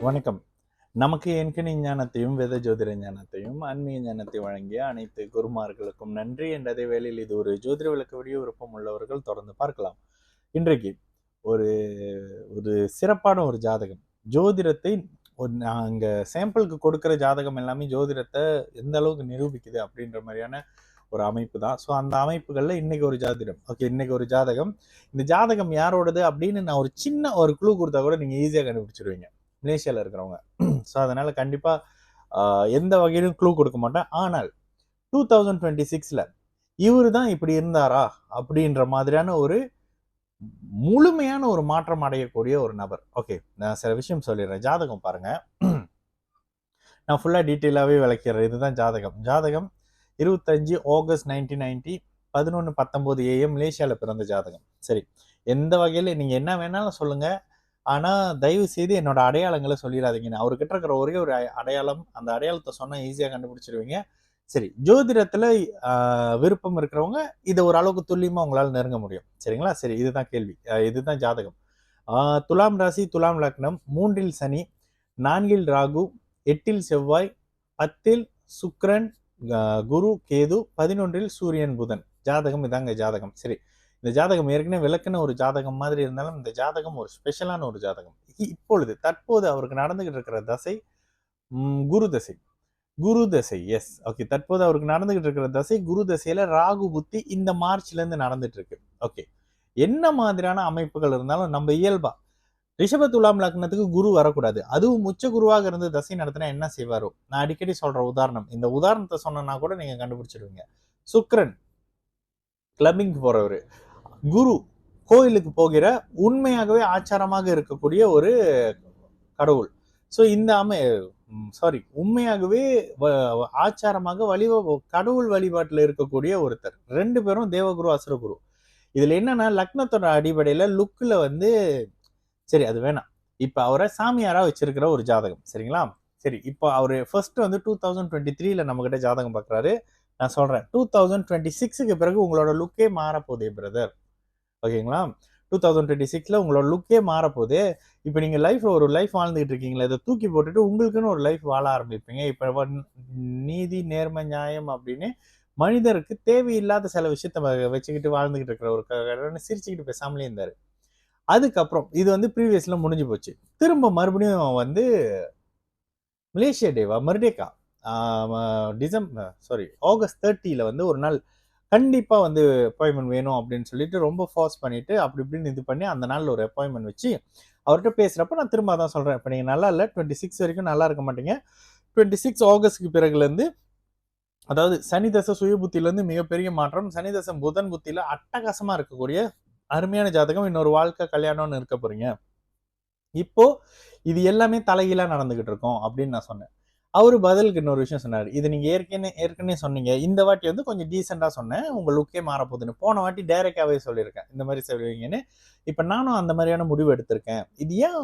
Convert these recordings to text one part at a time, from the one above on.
வணக்கம். நமக்கு எண்கணி ஞானத்தையும், வேத ஜோதிட ஞானத்தையும், ஆன்மீக ஞானத்தை வழங்கிய அனைத்து குருமார்களுக்கும் நன்றி. என்ற அதே வேளையில் இது ஒரு ஜோதிட விளக்க வீடியோ விருப்பம் உள்ளவர்கள் தொடர்ந்து பார்க்கலாம். இன்றைக்கு ஒரு ஒரு சிறப்பான ஒரு ஜாதகம். ஜோதிடத்தை நாங்க சாம்பிளுக்கு கொடுக்கிற ஜாதகம் எல்லாமே ஜோதிடத்தை எந்த அளவுக்கு நிரூபிக்குது அப்படின்ற மாதிரியான ஒரு அமைப்பு தான். ஸோ அந்த அமைப்புகளில் இன்னைக்கு ஒரு ஜாதிடம். ஓகே, இன்னைக்கு ஒரு ஜாதகம். இந்த ஜாதகம் யாரோடது அப்படின்னு நான் ஒரு சின்ன ஒரு க்ளூ கொடுத்தா கூட நீங்கள் ஈஸியாக கண்டுபிடிச்சிருவீங்க, மலேசியாவில் இருக்கிறவங்க. ஸோ அதனால கண்டிப்பாக எந்த வகையிலும் க்ளூ கொடுக்க மாட்டேன். ஆனால் 2026ல் இவரு தான் இப்படி இருந்தாரா அப்படின்ற மாதிரியான ஒரு முழுமையான ஒரு மாற்றம் அடையக்கூடிய ஒரு நபர். ஓகே, நான் சில விஷயம் சொல்லிடுறேன். ஜாதகம் பாருங்க, நான் ஃபுல்லாக டீட்டெயிலாகவே விளக்கிறேன். இதுதான் ஜாதகம். ஜாதகம் 25 ஆகஸ்ட் 1990 11:19 AM மலேசியாவில் பிறந்த ஜாதகம். சரி, எந்த வகையில் நீங்கள் என்ன வேணாலும் சொல்லுங்கள், ஆனால் தயவு செய்து என்னோட அடையாளங்களை சொல்லிடாதீங்க. நான் அவர்கிட்ட இருக்கிற ஒரே ஒரு அடையாளம், அந்த அடையாளத்தை சொன்னால் ஈஸியாக கண்டுபிடிச்சிருவீங்க. சரி, ஜோதிடத்தில் விருப்பம் இருக்கிறவங்க இதை ஒரு அளவுக்கு துல்லியமாக உங்களால் நெருங்க முடியும். சரிங்களா? சரி, இதுதான் கேள்வி. இதுதான் ஜாதகம். துலாம் ராசி, துலாம் லக்னம், 3ல் சனி, 4ல் ராகு, 8ல் செவ்வாய், 10ல் சுக்கிரன், குரு, கேது, 11ல் சூரியன், புதன். ஜாதகம் இதாங்க ஜாதகம். சரி, இந்த ஜாதகம் ஏற்கனவே விளக்குன ஒரு ஜாதகம் மாதிரி இருந்தாலும் இந்த ஜாதகம் ஒரு ஸ்பெஷலான ஒரு ஜாதகம். இப்பொழுது தற்போது அவருக்கு நடந்துகிட்டு இருக்கிற தசை குரு தசை. குரு தசை, எஸ். ஓகே, தற்போது அவருக்கு நடந்துகிட்டு இருக்கிற தசை குரு தசையில ராகு புத்தி இந்த மார்ச்ல இருந்து நடந்துட்டு இருக்கு. ஓகே, என்ன மாதிரியான அமைப்புகள் இருந்தாலும் நம்ம இயல்பா ரிஷப துலாம் லக்னத்துக்கு குரு வரக்கூடாது. அதுவும் உச்ச குருவாக இருந்து தசை நடத்தினா என்ன செய்வாரோ, நான் அடிக்கடி சொல்ற உதாரணம். இந்த உதாரணத்தை சொன்னா கூட நீங்க கண்டுபிடிச்சிருவீங்க. சுக்கிரன் கிளப்பிங் போறவர், குரு கோயிலுக்கு போகிற உண்மையாகவே ஆச்சாரமாக இருக்கக்கூடிய ஒரு கடவுள். ஸோ இந்த உண்மையாகவே ஆச்சாரமாக கடவுள் வழிபாட்டில் இருக்கக்கூடிய ஒருத்தர். 2 பேரும் தேவகுரு, அசுரகுரு. இதுல என்னன்னா லக்னத்தோட அடிப்படையில லுக்ல வந்து, சரி அது வேணாம். இப்ப அவரை சாமியாரா வச்சிருக்கிற ஒரு ஜாதகம். சரிங்களா? சரி, இப்போ அவரு ஃபர்ஸ்ட் வந்து 2023ல நம்ம கிட்ட ஜாதகம் பார்க்குறாரு. நான் சொல்றேன், 2026க்கு பிறகு உங்களோட லுக்கே மாறப்போதே பிரதர். ஓகேங்களா? 2026ல உங்களோட லுக்கே மாறப்போகுது. இப்போ நீங்கள் ஒரு லைஃப் வாழ்ந்துகிட்டு இருக்கீங்களா, இதை தூக்கி போட்டுட்டு உங்களுக்குன்னு ஒரு லைஃப் வாழ ஆரம்பிப்பீங்க. இப்போ நீதி, நேர்மை, நியாயம் அப்படின்னு மனிதருக்கு தேவையில்லாத சில விஷயத்த வச்சுக்கிட்டு வாழ்ந்துகிட்டு இருக்கிற ஒரு சிரிச்சுக்கிட்டு பேசாமலே இருந்தாரு. அதுக்கப்புறம் இது வந்து ப்ரீவியஸ்ல முடிஞ்சு போச்சு. திரும்ப மறுபடியும் வந்து மலேசியா டேவா மர்டேக்கா ஆகஸ்ட் 30ல வந்து ஒரு நாள் கண்டிப்பாக வந்து அப்பாயின்மெண்ட் வேணும் அப்படின்னு சொல்லிட்டு ரொம்ப ஃபோர்ஸ் பண்ணிட்டு அப்படி இப்படின்னு இது பண்ணி அந்த நாளில் ஒரு அப்பாயின்மெண்ட் வச்சு அவர்கிட்ட பேசுகிறப்ப நான் திரும்ப அதான் சொல்கிறேன், இப்போ நீங்கள் நல்லா இல்லை, 26 வரைக்கும் நல்லா இருக்க மாட்டீங்க. 26 ஆகஸ்ட்க்கு பிறகுலேருந்து, அதாவது சனி தசை சுய புத்தியிலேருந்து மிகப்பெரிய மாற்றம். சனி தசை புதன் புத்தியில் அட்டகாசமாக இருக்கக்கூடிய அருமையான ஜாதகம். இன்னொரு வாழ்க்கை கல்யாணம்னு இருக்க போறீங்க. இப்போ இது எல்லாமே தலைகீழா நடந்துகிட்டு இருக்கோம் அப்படின்னு நான் சொன்னேன். அவரு பதிலுக்கு இன்னொரு விஷயம் சொன்னாரு. இது நீங்க ஏற்கனவே சொன்னீங்க, இந்த வாட்டி வந்து கொஞ்சம் டீசெண்டா சொன்னேன், உங்க லுக்கே மாறப்போகுதுன்னு. போன வாட்டி டைரக்டாவே சொல்லியிருக்கேன், இந்த மாதிரி சொல்லுவீங்கன்னு. இப்ப நானும் அந்த மாதிரியான முடிவு எடுத்திருக்கேன். இது ஏன்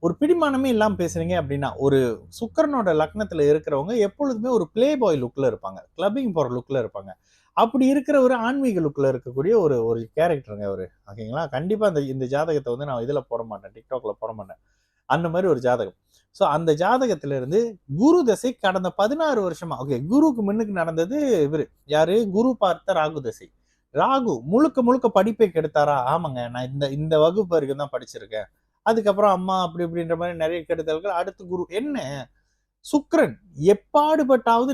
ஒரு பிடிமானமே இல்லாம பேசுறீங்க அப்படின்னா, ஒரு சுக்கிரனோட லக்னத்துல இருக்கிறவங்க எப்பொழுதுமே ஒரு பிளே பாய் லுக்ல இருப்பாங்க, கிளப்பிங் போற லுக்ல இருப்பாங்க. அப்படி இருக்கிற ஒரு ஆன்மீக லுக்ல இருக்கக்கூடிய ஒரு ஒரு கேரக்டருங்க அவரு. ஓகேங்களா? கண்டிப்பா இந்த ஜாதகத்தை வந்து நான் இதுல போட மாட்டேன், டிக்டாக்ல போட மாட்டேன். அந்த மாதிரி ஒரு ஜாதகம். ஸோ அந்த ஜாதகத்துல இருந்து குரு தசை கடந்த 16 வருஷமா, ஓகே, குருக்கு முன்னுக்கு நடந்தது இவரு யாரு, குரு பார்த்த ராகு தசை. ராகு முழுக்க முழுக்க படிப்பை கெடுத்தாரா? ஆமாங்க, நான் இந்த இந்த வகுப்பு வரைக்கும் தான் படிச்சிருக்கேன். அதுக்கப்புறம் அம்மா அப்படி இப்படின்ற மாதிரி நிறைய கெடுதல்கள். அடுத்து குரு என்ன, சுக்கிரன் எப்பாடுபட்டாவது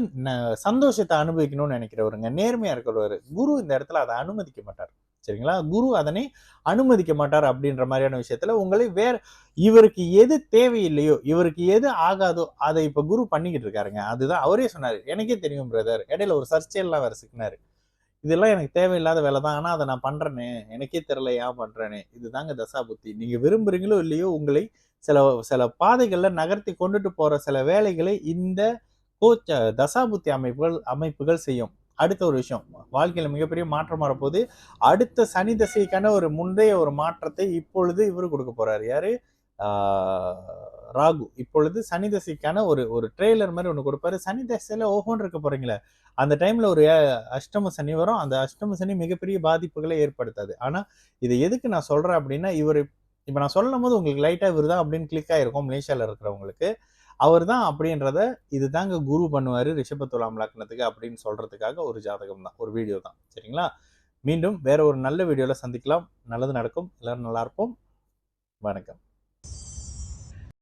சந்தோஷத்தை அனுபவிக்கணும்னு நினைக்கிறவருங்க, நேர்மையா இருக்கிறவரு. குரு இந்த இடத்துல அதை அனுமதிக்க மாட்டார். சரிங்களா? குரு அதனை அனுமதிக்க மாட்டார். அப்படின்ற மாதிரியான விஷயத்துல உங்களை இவருக்கு எது தேவையில்லையோ, இவருக்கு எது ஆகாதோ அதை இப்ப குரு பண்ணிக்கிட்டு இருக்காருங்க. அதுதான் அவரே சொன்னாரு, எனக்கே தெரியும் பிரதர். இடையில ஒரு சர்ச்சையெல்லாம் வேற சிக்கினாரு. இதெல்லாம் எனக்கு தேவையில்லாத வேலை தான், ஆனா அதை நான் பண்றேனே, எனக்கே தெரியல ஏன் பண்றேனே. இதுதாங்க தசா புத்தி. நீங்க விரும்புறீங்களோ இல்லையோ, உங்களை சில சில பாதைகள்ல நகர்த்தி கொண்டுட்டு போற சில வேலைகளை இந்த தசாபுத்தி அமைப்புகள் செய்யும். அடுத்த ஒரு விஷயம், வாழ்க்கையில மிகப்பெரிய மாற்றம் வரப்போது. அடுத்த சனி தசைக்கான ஒரு முந்தைய ஒரு மாற்றத்தை இப்பொழுது இவரு கொடுக்க போறாரு. யாரு? ராகு. இப்பொழுது சனி தசைக்கான ஒரு ஒரு ட்ரெய்லர் மாதிரி ஒண்ணு கொடுப்பாரு. சனி தசையில ஓஹோன்னு இருக்க போறீங்களே, அந்த டைம்ல ஒரு அஷ்டம சனி வரும். அந்த அஷ்டம சனி மிகப்பெரிய பாதிப்புகளை ஏற்படுத்தாது. ஆனா இதை எதுக்கு நான் சொல்றேன் அப்படின்னா, இவர் இப்போ நான் சொல்லும்போது உங்களுக்கு லைட்டா இவர் தான் அப்படின்னு கிளிக் ஆயிருக்கும் மலேசியால இருக்கிறவங்களுக்கு. அவர் தான் அப்படின்றத இதுதாங்க குரு பண்ணுவாரு ரிஷப துலாம் லக்னத்துக்கு அப்படின்னு சொல்றதுக்காக ஒரு ஜாதகம் தான், ஒரு வீடியோ தான். சரிங்களா? மீண்டும் வேற ஒரு நல்ல வீடியோல சந்திக்கலாம். நல்லது நடக்கும். எல்லாரும் நல்லா இருப்போம். வணக்கம்.